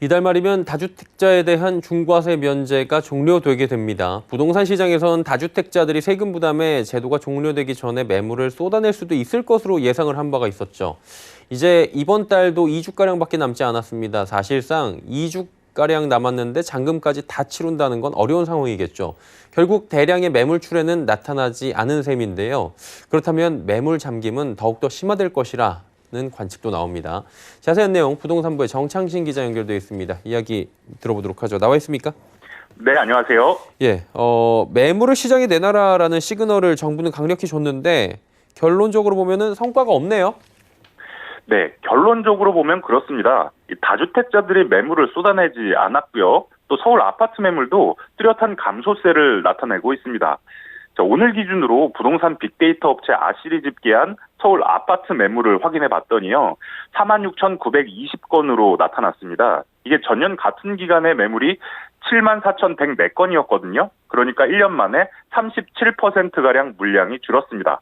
이달 말이면 다주택자에 대한 중과세 면제가 종료되게 됩니다. 부동산 시장에선 다주택자들이 세금 부담에 제도가 종료되기 전에 매물을 쏟아낼 수도 있을 것으로 예상을 한 바가 있었죠. 이제 이번 달도 2주가량밖에 남지 않았습니다. 사실상 2주가량 남았는데 잔금까지 다 치룬다는 건 어려운 상황이겠죠. 결국 대량의 매물 출회는 나타나지 않은 셈인데요. 그렇다면 매물 잠김은 더욱더 심화될 것이라 는 관측도 나옵니다. 자세한 내용 부동산부의 정창신 기자 연결되어 있습니다. 이야기 들어보도록 하죠. 나와 있습니까? 네, 안녕하세요. 예, 매물을 시장에 내놔라라는 시그널을 정부는 강력히 줬는데 결론적으로 보면은 성과가 없네요. 네, 결론적으로 보면 그렇습니다. 이 다주택자들이 매물을 쏟아내지 않았고요. 또 서울 아파트 매물도 뚜렷한 감소세를 나타내고 있습니다. 자, 오늘 기준으로 부동산 빅데이터 업체 아실이 집계한 서울 아파트 매물을 확인해 봤더니요. 46,920건으로 나타났습니다. 이게 전년 같은 기간의 매물이 74,104건이었거든요. 그러니까 1년 만에 37%가량 물량이 줄었습니다.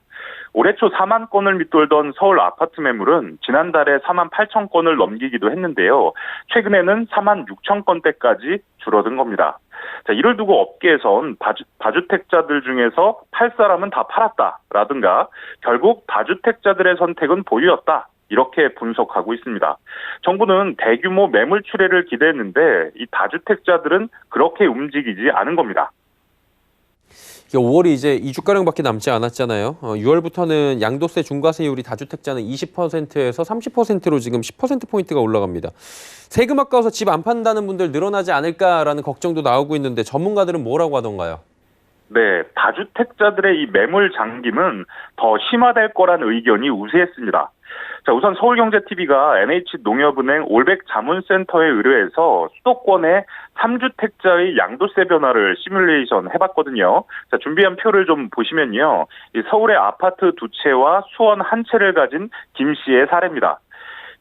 올해 초 4만 건을 밑돌던 서울 아파트 매물은 지난달에 4만 8천 건을 넘기기도 했는데요. 최근에는 4만 6천 건대까지 줄어든 겁니다. 자, 이를 두고 업계에선 다주택자들 중에서 팔 사람은 다 팔았다라든가 결국 다주택자들의 선택은 보유였다. 이렇게 분석하고 있습니다. 정부는 대규모 매물 출회를 기대했는데 이 다주택자들은 그렇게 움직이지 않은 겁니다. 5월이 이제 2주가량밖에 남지 않았잖아요. 6월부터는 양도세 중과세율이 다주택자는 20%에서 30%로 지금 10%포인트가 올라갑니다. 세금 아까워서 집 안 판다는 분들 늘어나지 않을까라는 걱정도 나오고 있는데 전문가들은 뭐라고 하던가요? 네, 다주택자들의 이 매물 잠김은 더 심화될 거란 의견이 우세했습니다. 자, 우선 서울경제TV가 NH농협은행 올백 자문센터에 의뢰해서 수도권의 3주택자의 양도세 변화를 시뮬레이션 해봤거든요. 자, 준비한 표를 좀 보시면요. 이 서울의 아파트 2채와 수원 1채를 가진 김 씨의 사례입니다.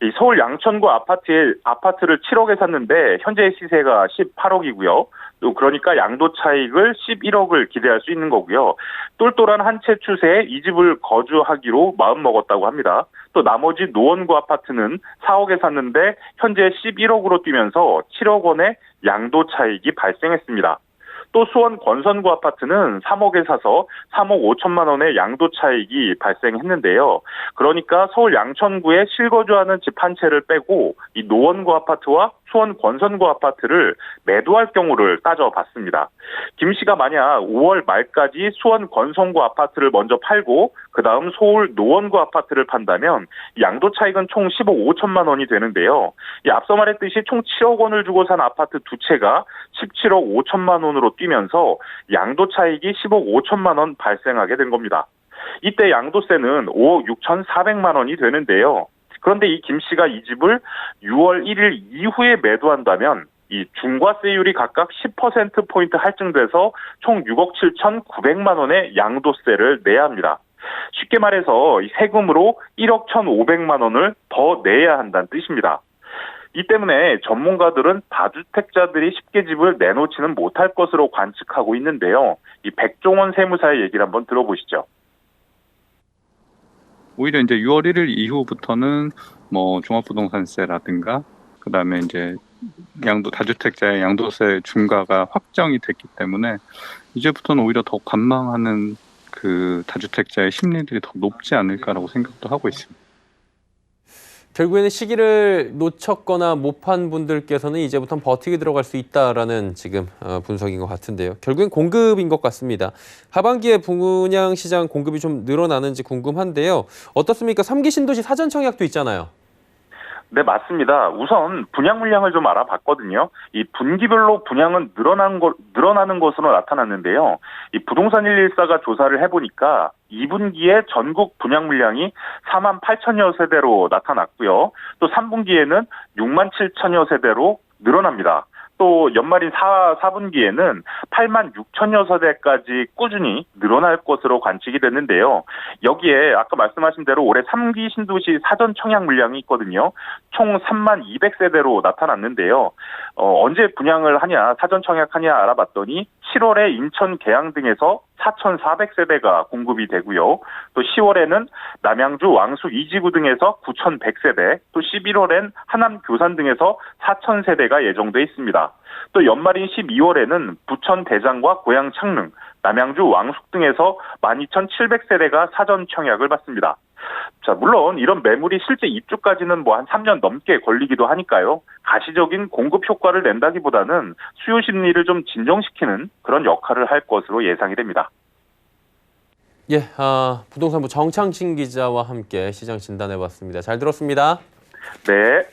이 서울 양천구 아파트를 7억에 샀는데 현재 시세가 18억이고요. 또 그러니까 양도 차익을 11억을 기대할 수 있는 거고요. 똘똘한 한 채 추세에 이 집을 거주하기로 마음먹었다고 합니다. 또 나머지 노원구 아파트는 4억에 샀는데 현재 11억으로 뛰면서 7억 원의 양도 차익이 발생했습니다. 또 수원 권선구 아파트는 3억에 사서 3억 5천만 원의 양도 차익이 발생했는데요. 그러니까 서울 양천구에 실거주하는 집 한 채를 빼고 이 노원구 아파트와 수원 권선구 아파트를 매도할 경우를 따져봤습니다. 김 씨가 만약 5월 말까지 수원 권선구 아파트를 먼저 팔고 그다음 서울 노원구 아파트를 판다면 양도 차익은 총 10억 5천만 원이 되는데요. 이 앞서 말했듯이 총 7억 원을 주고 산 아파트 2채가 17억 5천만 원으로 뛰면서 양도 차익이 10억 5천만 원 발생하게 된 겁니다. 이때 양도세는 5억 6,400만 원이 되는데요. 그런데 이 김 씨가 이 집을 6월 1일 이후에 매도한다면 이 중과세율이 각각 10%포인트 할증돼서 총 6억 7,900만 원의 양도세를 내야 합니다. 쉽게 말해서 이 세금으로 1억 1,500만 원을 더 내야 한다는 뜻입니다. 이 때문에 전문가들은 다주택자들이 쉽게 집을 내놓지는 못할 것으로 관측하고 있는데요. 이 백종원 세무사의 얘기를 한번 들어보시죠. 오히려 이제 6월 1일 이후부터는 뭐 종합부동산세라든가 그다음에 이제 다주택자의 양도세 중과가 확정이 됐기 때문에 이제부터는 오히려 더 관망하는 그 다주택자의 심리들이 더 높지 않을까라고 생각도 하고 있습니다. 결국에는 시기를 놓쳤거나 못 판 분들께서는 이제부터는 버티게 들어갈 수 있다라는 지금 분석인 것 같은데요. 결국엔 공급인 것 같습니다. 하반기에 분양 시장 공급이 좀 늘어나는지 궁금한데요. 어떻습니까? 3기 신도시 사전 청약도 있잖아요. 네, 맞습니다. 우선 분양 물량을 좀 알아봤거든요. 이 분기별로 분양은 늘어나는 것으로 나타났는데요. 이 부동산 114가 조사를 해보니까 2분기에 전국 분양 물량이 4만 8천여 세대로 나타났고요. 또 3분기에는 6만 7천여 세대로 늘어납니다. 또 연말인 4분기에는 8만 6천여 세대까지 꾸준히 늘어날 것으로 관측이 됐는데요. 여기에 아까 말씀하신 대로 올해 3기 신도시 사전 청약 물량이 있거든요. 총 3만 200세대로 나타났는데요. 언제 분양을 하냐, 사전 청약하냐 알아봤더니 7월에 인천 계양 등에서 4,400세대가 공급이 되고요. 또 10월에는 남양주 왕숙 이지구 등에서 9,100세대, 또 11월엔 하남 교산 등에서 4,000세대가 예정돼 있습니다. 또 연말인 12월에는 부천 대장과 고양 창릉, 남양주 왕숙 등에서 12,700세대가 사전 청약을 받습니다. 자, 물론 이런 매물이 실제 입주까지는 한 3년 넘게 걸리기도 하니까요. 가시적인 공급 효과를 낸다기보다는 수요 심리를 좀 진정시키는 그런 역할을 할 것으로 예상이 됩니다. 예, 부동산부 정창진 기자와 함께 시장 진단해봤습니다. 잘 들었습니다. 네.